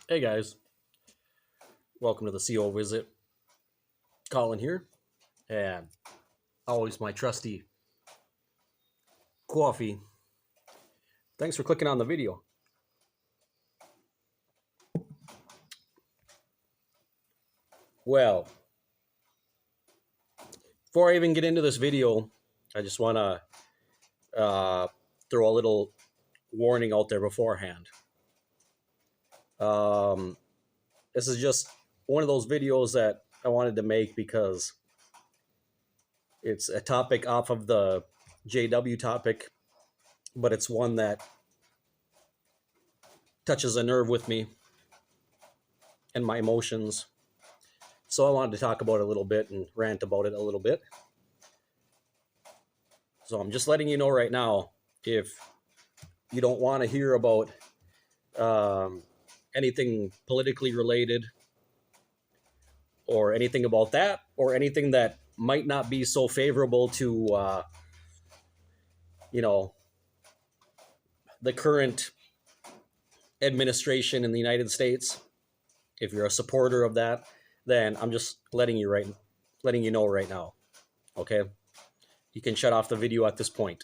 Hey guys, welcome to the CO visit. Colin here, and always my trusty coffee. Thanks for clicking on the video. Well, before I even get into this video, I just want to throw a little warning out there beforehand. Um, this is just one of those videos that I wanted to make because it's a topic off of the JW topic, but it's one that touches a nerve with me and my emotions. So I wanted to talk about it a little bit and rant about it a little bit. So I'm just letting you know right now, if you don't want to hear about anything politically related or anything about that, or anything that might not be so favorable to, the current administration in the United States, if you're a supporter of that, then I'm just letting you know right now. Okay? You can shut off the video at this point.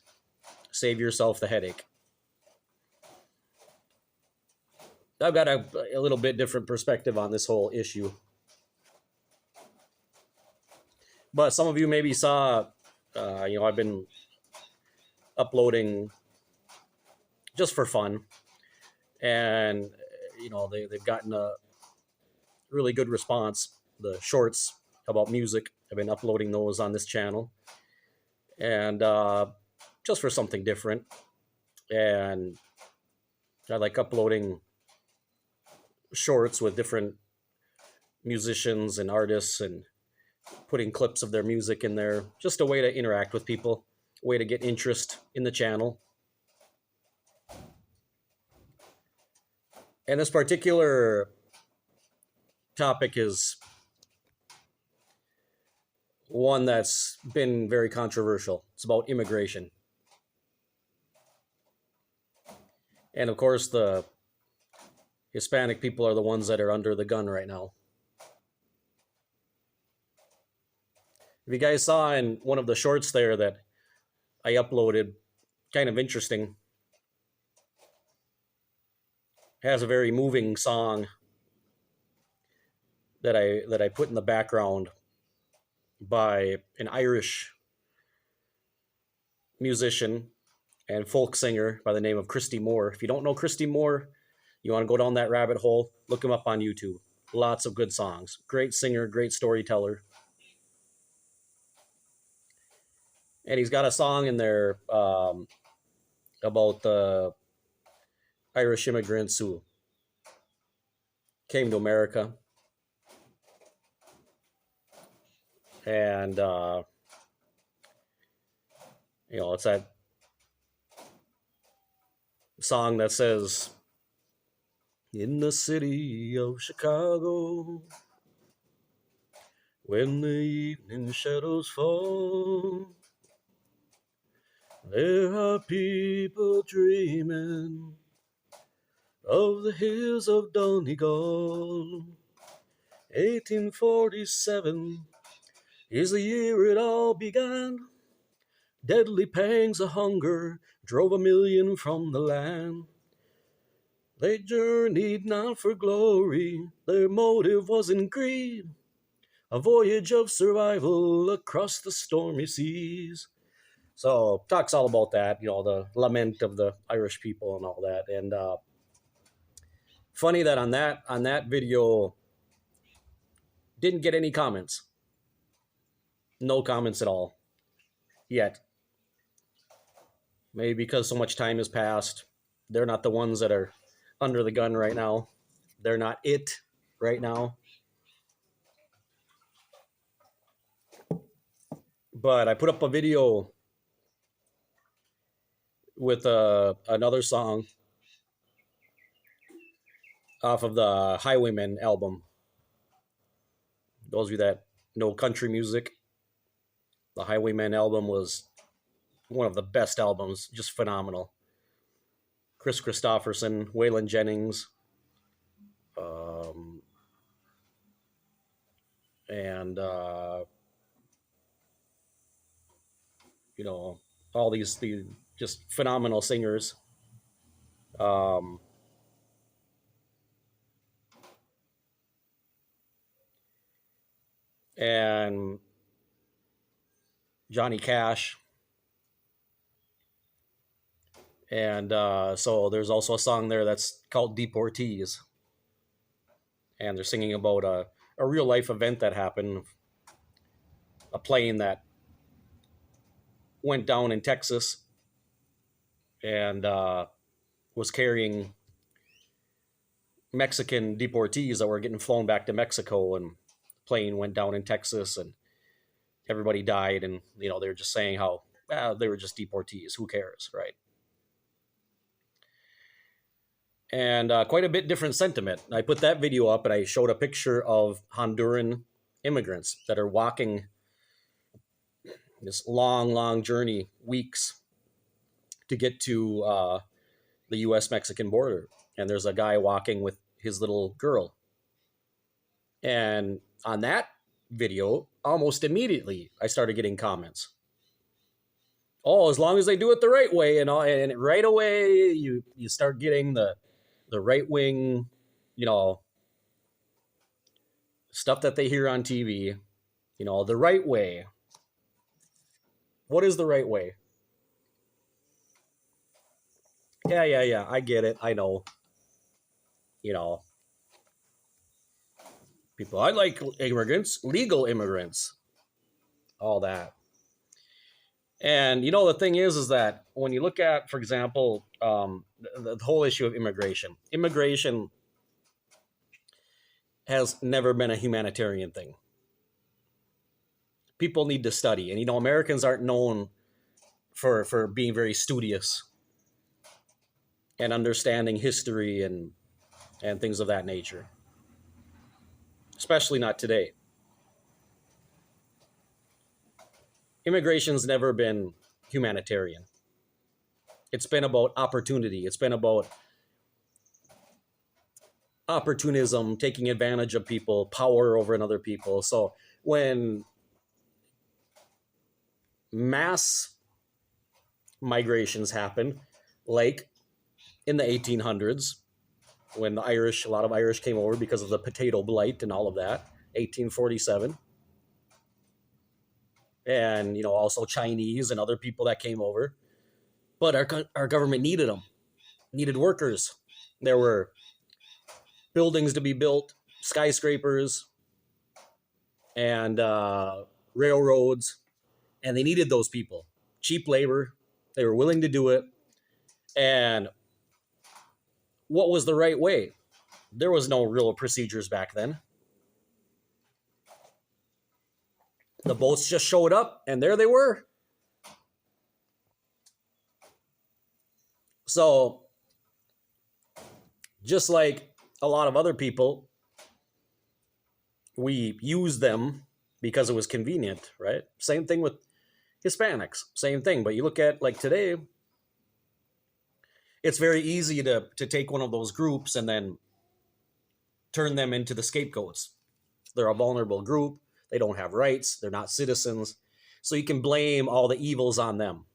Save yourself the headache. I've got a little bit different perspective on this whole issue. But some of you maybe saw, I've been uploading just for fun. And, they've gotten a really good response. The shorts about music, I've been uploading those on this channel. And just for something different. And I like uploading shorts with different musicians and artists and putting clips of their music in there. Just a way to interact with people, a way to get interest in the channel. And this particular topic is one that's been very controversial. It's about immigration. And of course, the Hispanic people are the ones that are under the gun right now. If you guys saw in one of the shorts there that I uploaded, kind of interesting, has a very moving song that I put in the background by an Irish musician and folk singer by the name of Christy Moore. If you don't know Christy Moore, you want to go down that rabbit hole, look him up on YouTube. Lots of good songs. Great singer, great storyteller. And he's got a song in there about the Irish immigrants who came to America. And, it's that song that says, "In the city of Chicago, when the evening shadows fall, there are people dreaming of the hills of Donegal. 1847 is the year it all began. Deadly pangs of hunger drove 1 million from the land. They journeyed not for glory, their motive wasn't greed. A voyage of survival across the stormy seas." So talks all about that, the lament of the Irish people and all that. And funny that on that video, didn't get any comments. No comments at all yet. Maybe because so much time has passed. They're not the ones that are under the gun right now. They're not it right now. But I put up a video with another song off of the Highwaymen album. Those of you that know country music, the Highwaymen album was one of the best albums, just phenomenal. Chris Christopherson, Waylon Jennings, um, and you know, all these just phenomenal singers. Um, and Johnny Cash, and so there's also a song there that's called Deep Ortiz, and they're singing about a real life event that happened, a plane that went down in Texas and was carrying Mexican deportees that were getting flown back to Mexico, and the plane went down in Texas, and everybody died, and they were just saying how they were just deportees. Who cares, right? And quite a bit different sentiment. I put that video up, and I showed a picture of Honduran immigrants that are walking this long, long journey, weeks, to get to the U.S. Mexican border. And there's a guy walking with his little girl. And on that video, almost immediately, I started getting comments. Oh, as long as they do it the right way, and right away you start getting the right wing, stuff that they hear on TV. The right way. What is the right way? Yeah. I get it. I know. You know, people. I like immigrants, legal immigrants, all that. And the thing is that when you look at, for example, the whole issue of immigration has never been a humanitarian thing. People need to study, and Americans aren't known for being very studious and understanding history and things of that nature, especially not today. Immigration's never been humanitarian. It's been about opportunity. It's been about opportunism, taking advantage of people, power over another people. So when mass migrations happen, like in the 1800s, when a lot of Irish came over because of the potato blight and all of that, 1847, and also Chinese and other people that came over. But our government needed them, needed workers. There were buildings to be built, skyscrapers, and railroads, and they needed those people. Cheap labor, they were willing to do it. And what was the right way? There was no real procedures back then. The boats just showed up, and there they were. So, just like a lot of other people, we use them because it was convenient, right? Same thing with Hispanics, same thing. But you look at like today, it's very easy to take one of those groups and then turn them into the scapegoats. They're a vulnerable group. They don't have rights. They're not citizens. So you can blame all the evils on them.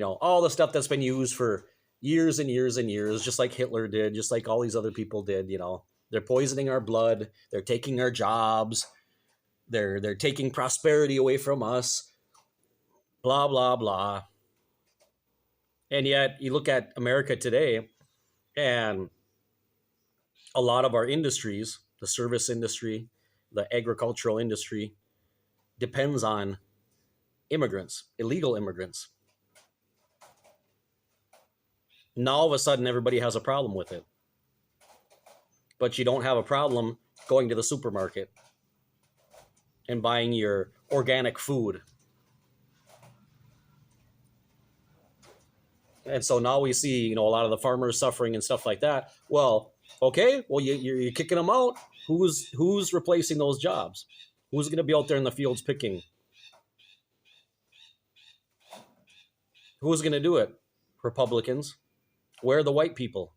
All the stuff that's been used for years and years and years, just like Hitler did, just like all these other people did. They're poisoning our blood. They're taking our jobs. They're taking prosperity away from us. Blah, blah, blah. And yet you look at America today, and a lot of our industries, the service industry, the agricultural industry, depends on immigrants, illegal immigrants. Now all of a sudden everybody has a problem with it. But you don't have a problem going to the supermarket and buying your organic food. And so now we see, a lot of the farmers suffering and stuff like that. Well, okay, well you're kicking them out. Who's replacing those jobs? Who's going to be out there in the fields picking? Who's going to do it? Republicans. Where are the white people?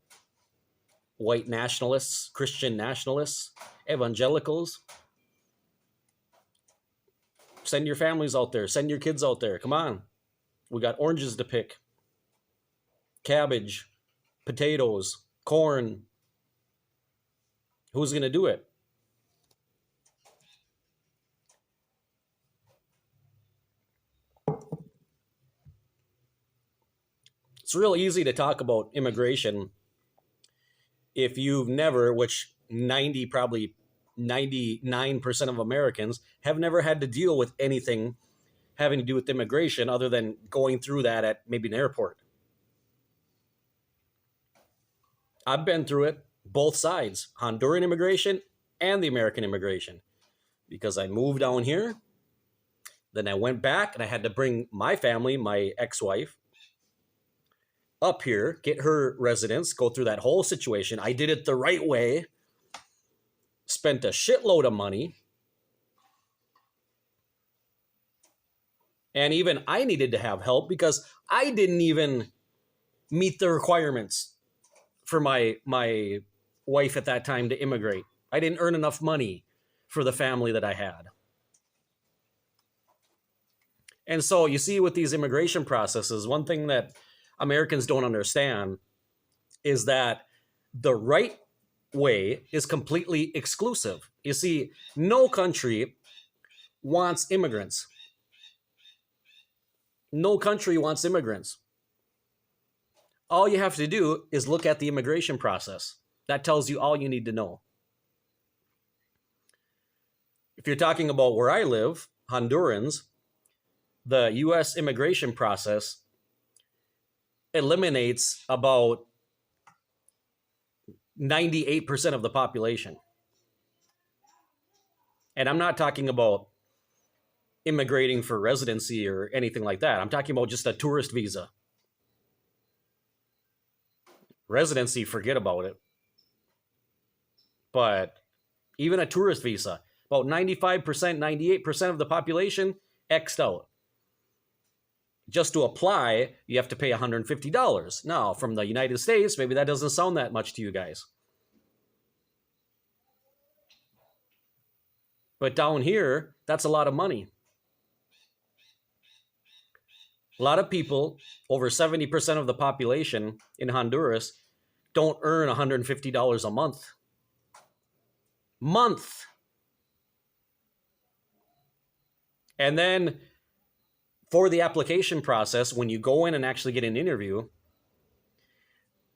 white nationalists, Christian nationalists, evangelicals. Send your families out there. Send your kids out there. Come on. We got oranges to pick, cabbage, potatoes, corn. Who's going to do it? It's real easy to talk about immigration if you've never, which 90, probably 99% of Americans have never had to deal with anything having to do with immigration other than going through that at maybe an airport. I've been through it, both sides, Honduran immigration and the American immigration, because I moved down here, then I went back and I had to bring my family, my ex-wife, up here, get her residence, go through that whole situation. I did it the right way, spent a shitload of money, and even I needed to have help because I didn't even meet the requirements for my wife at that time to immigrate. I didn't earn enough money for the family that I had. And so you see with these immigration processes, one thing that Americans don't understand is that the right way is completely exclusive. You see, no country wants immigrants. No country wants immigrants. All you have to do is look at the immigration process. That tells you all you need to know. If you're talking about where I live, Hondurans, the U.S. immigration process eliminates about 98% of the population. And I'm not talking about immigrating for residency or anything like that. I'm talking about just a tourist visa. Residency, forget about it. But even a tourist visa, about 95%, 98% of the population X'd out. Just to apply, you have to pay $150. Now, from the United States, maybe that doesn't sound that much to you guys. But down here, that's a lot of money. A lot of people, over 70% of the population in Honduras, don't earn $150 a month. And then for the application process, when you go in and actually get an interview,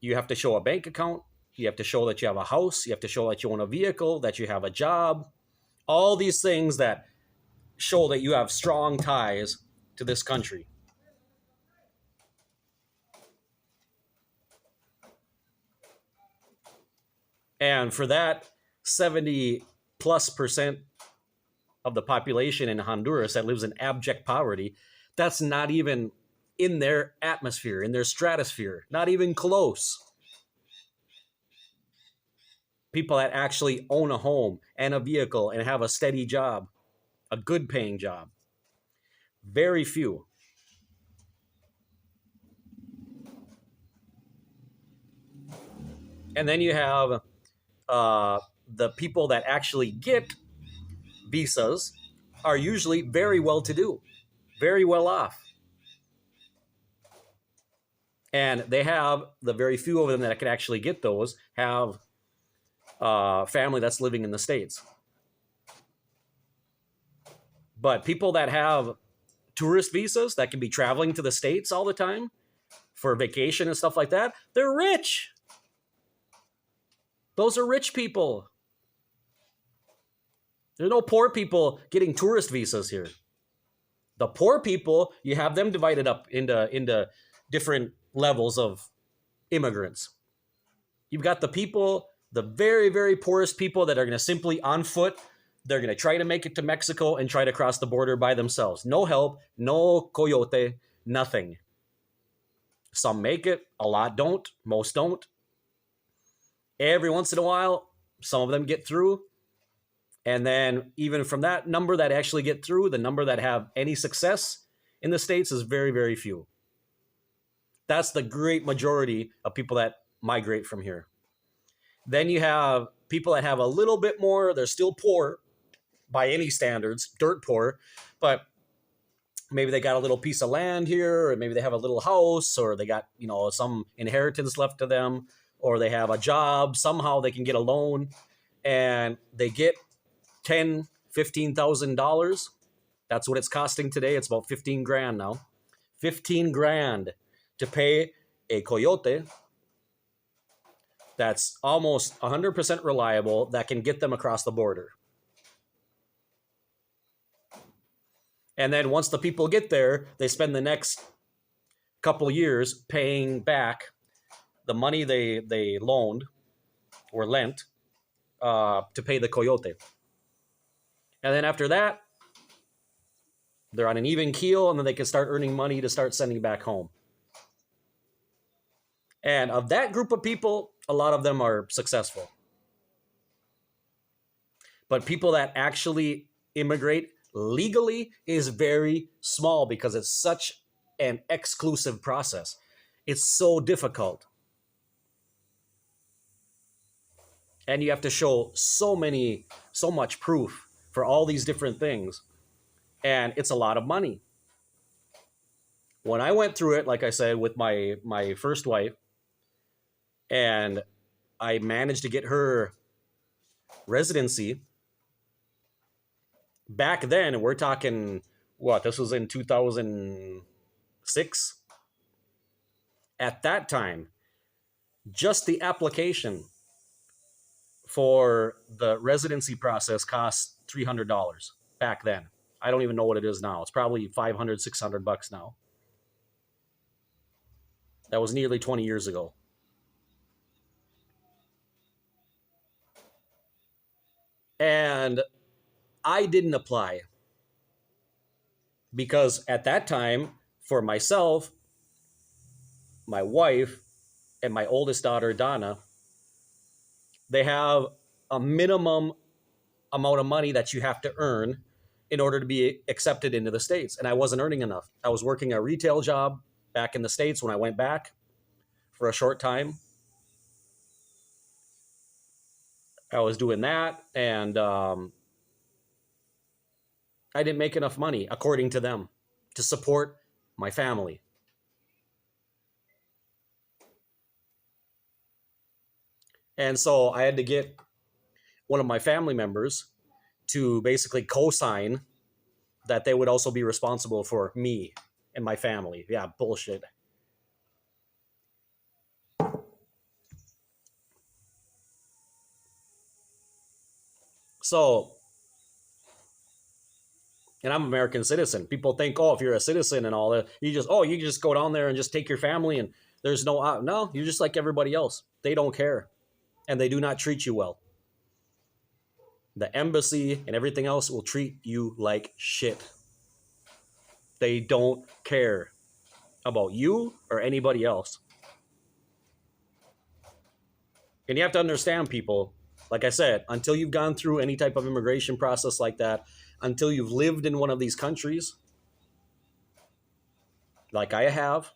you have to show a bank account. You have to show that you have a house. You have to show that you own a vehicle, that you have a job. All these things that show that you have strong ties to this country. And for that 70+% of the population in Honduras that lives in abject poverty, that's not even in their atmosphere, in their stratosphere, not even close. People that actually own a home and a vehicle and have a steady job, a good paying job. Very few. And then you have the people that actually get visas are usually very well-to-do, very well off. And they have, the very few of them that can actually get those, have family that's living in the States. But people that have tourist visas that can be traveling to the States all the time for vacation and stuff like that, they're rich. Those are rich people. There are no poor people getting tourist visas here. The poor people, you have them divided up into different levels of immigrants. You've got the people, the very, very poorest people that are going to simply on foot, they're going to try to make it to Mexico and try to cross the border by themselves. No help, no coyote, nothing. Some make it, a lot don't, most don't. Every once in a while, some of them get through. And then even from that number that actually get through, the number that have any success in the States is very, very few. That's the great majority of people that migrate from here. Then you have people that have a little bit more. They're still poor by any standards, dirt poor, but maybe they got a little piece of land here, or maybe they have a little house, or they got, some inheritance left to them, or they have a job. Somehow they can get a loan, and they get $10,000, $15,000. That's what it's costing today. It's about 15 grand now. 15 grand to pay a coyote that's almost 100% reliable, that can get them across the border. And then once the people get there, they spend the next couple years paying back the money they loaned or lent to pay the coyote. And then after that, they're on an even keel, and then they can start earning money to start sending back home. And of that group of people, a lot of them are successful. But people that actually immigrate legally is very small because it's such an exclusive process. It's so difficult. And you have to show so much proof for all these different things. And it's a lot of money. When I went through it, like I said, with my first wife, and I managed to get her residency, back then, we're talking, this was in 2006. At that time, just the application for the residency process cost $300 back then. I don't even know what it is now. It's probably $500, $600 now. That was nearly 20 years ago. And I didn't apply because at that time, for myself, my wife, and my oldest daughter, Donna, they have a minimum amount of money that you have to earn in order to be accepted into the States. And I wasn't earning enough. I was working a retail job back in the States when I went back for a short time. I was doing that, and I didn't make enough money, according to them, to support my family. And so I had to get one of my family members to basically co-sign that they would also be responsible for me and my family. Yeah, bullshit. So, and I'm an American citizen. People think, if you're a citizen and all that, you just go down there and just take your family, and there's no, you're just like everybody else. They don't care, and they do not treat you well. The embassy and everything else will treat you like shit. They don't care about you or anybody else. And you have to understand, people, like I said, until you've gone through any type of immigration process like that, until you've lived in one of these countries, like I have,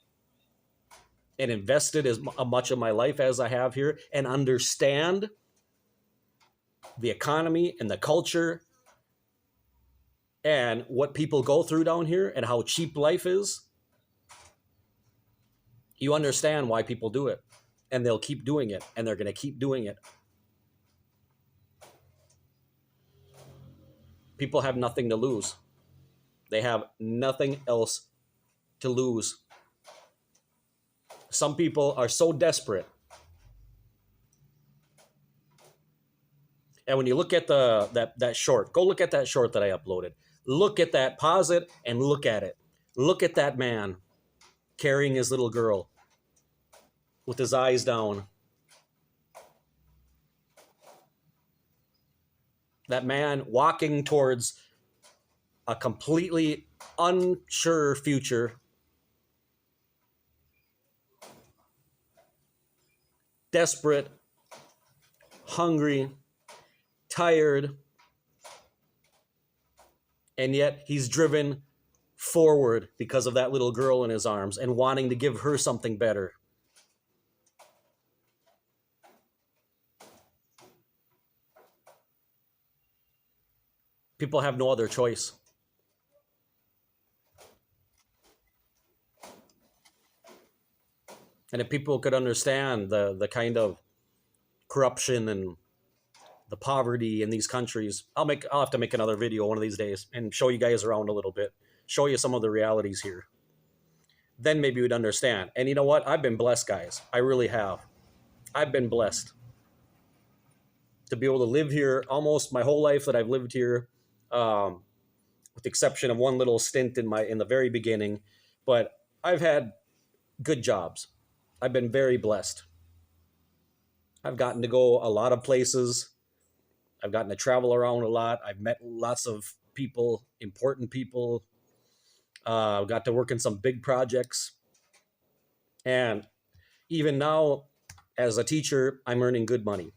and invested as much of my life as I have here, and understand the economy and the culture and what people go through down here and how cheap life is, you understand why people do it. And they'll keep doing it, and they're going to keep doing it. People have nothing to lose. They have nothing else to lose. Some people are so desperate. And when you look at that short, go look at that short that I uploaded. Look at that, pause it, and look at it. Look at that man carrying his little girl with his eyes down. That man walking towards a completely unsure future. Desperate, hungry, tired, and yet he's driven forward because of that little girl in his arms and wanting to give her something better. People have no other choice. And if people could understand the kind of corruption and the poverty in these countries, I'll have to make another video one of these days and show you guys around a little bit, show you some of the realities here. Then maybe you'd understand. And you know what? I've been blessed, guys. I really have. I've been blessed to be able to live here almost my whole life that I've lived here, with the exception of one little stint in the very beginning. But I've had good jobs. I've been very blessed. I've gotten to go a lot of places. I've gotten to travel around a lot. I've met lots of people, important people. Got to work in some big projects. And even now, as a teacher, I'm earning good money.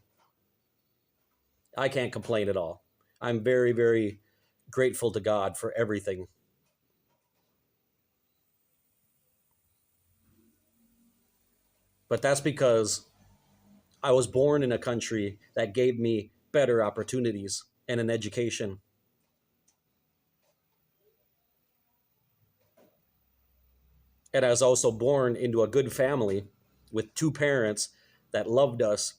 I can't complain at all. I'm very, very grateful to God for everything. But that's because I was born in a country that gave me better opportunities and an education. And I was also born into a good family with two parents that loved us,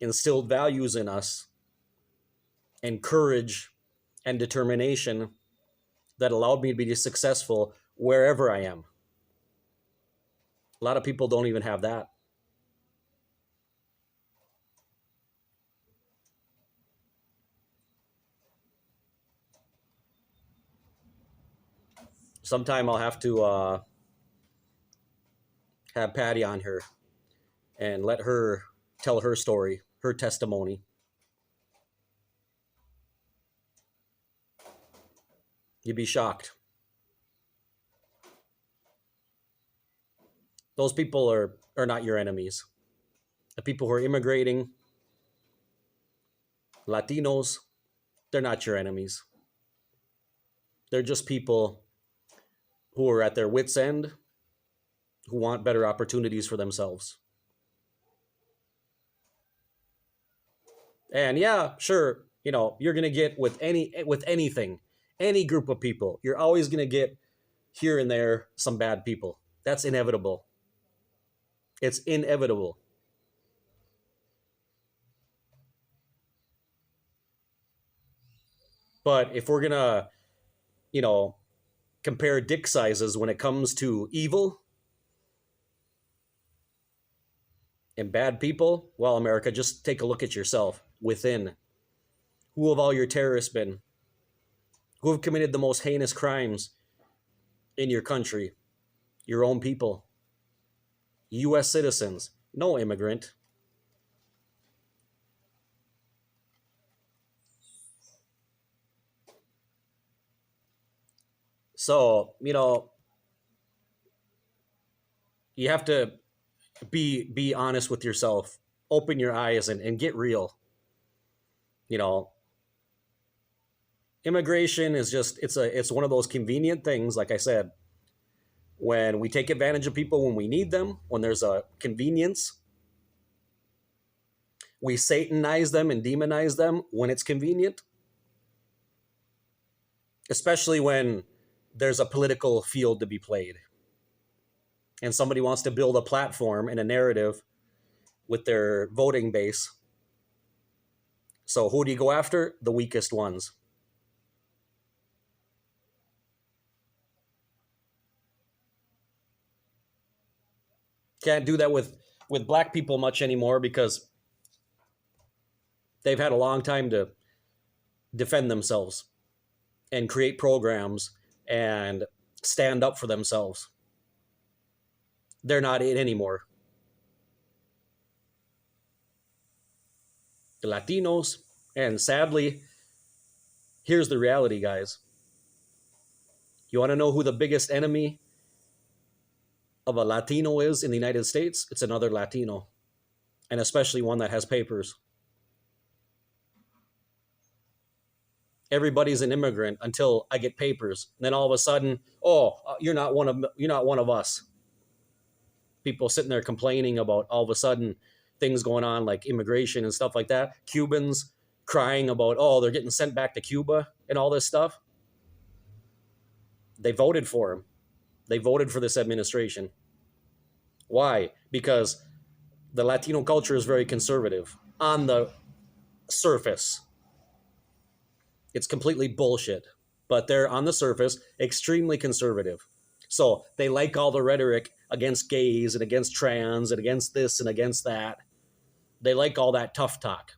instilled values in us, and courage and determination that allowed me to be successful wherever I am. A lot of people don't even have that. Sometime I'll have to have Patty on here and let her tell her story, her testimony. You'd be shocked. Those people are not your enemies. The people who are immigrating, Latinos, they're not your enemies. They're just people who are at their wits' end, who want better opportunities for themselves. And yeah, sure, you're going to get with anything, any group of people, you're always going to get here and there some bad people. That's inevitable. It's inevitable. But if we're going to, compare dick sizes when it comes to evil and bad people, well, America, just take a look at yourself within. Who have all your terrorists been? Who have committed the most heinous crimes in your country? Your own people. U.S. citizens, no immigrant. So, you have to be honest with yourself. Open your eyes and get real. Immigration is just it's one of those convenient things, like I said. When we take advantage of people when we need them, when there's a convenience, we satanize them and demonize them when it's convenient, especially when there's a political field to be played and somebody wants to build a platform and a narrative with their voting base. So who do you go after? The weakest ones. Can't do that with black people much anymore because they've had a long time to defend themselves and create programs and stand up for themselves. They're not it anymore. The Latinos, and sadly, here's the reality, guys. You want to know who the biggest enemy of a Latino is in the United States? It's another Latino, and especially one that has papers. Everybody's an immigrant until I get papers. And then all of a sudden, you're not one of us. People sitting there complaining about all of a sudden things going on like immigration and stuff like that. Cubans, crying about, oh, they're getting sent back to Cuba and all this stuff. They voted for him. They voted for this administration. Why? Because the Latino culture is very conservative on the surface. It's completely bullshit, but they're on the surface extremely conservative. So they like all the rhetoric against gays and against trans and against this and against that. They like all that tough talk.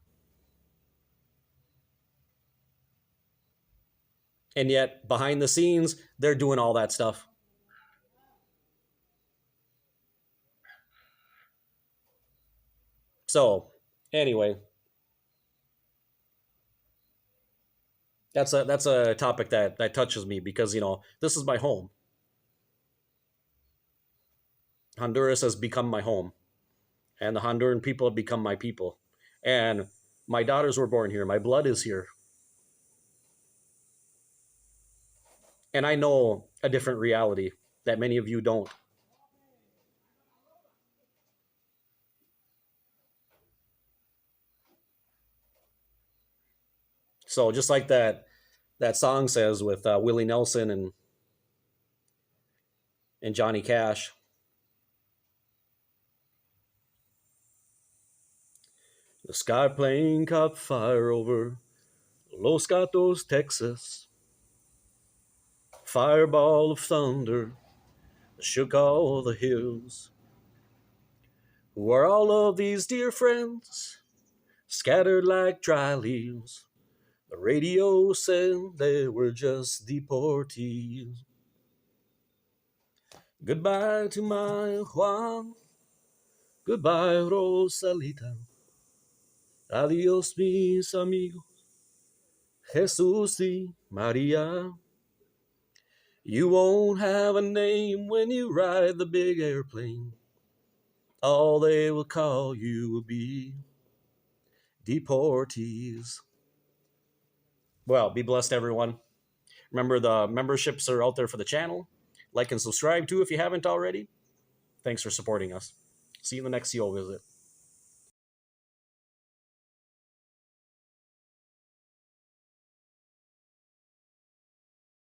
And yet, behind the scenes, they're doing all that stuff. So, anyway, that's a topic that touches me because this is my home. Honduras has become my home, and the Honduran people have become my people. And my daughters were born here. My blood is here, and I know a different reality that many of you don't. So just like that song says with Willie Nelson and Johnny Cash, the sky plane caught fire over Los Gatos, Texas. Fireball of thunder shook all the hills. Who are all of these dear friends, scattered like dry leaves? The radio said they were just deportees. Goodbye to my Juan. Goodbye, Rosalita. Adios, mis amigos. Jesus y Maria. You won't have a name when you ride the big airplane. All they will call you will be deportees. Well, be blessed, everyone. Remember, the memberships are out there for the channel. Like and subscribe too if you haven't already. Thanks for supporting us. See you in the next CO visit.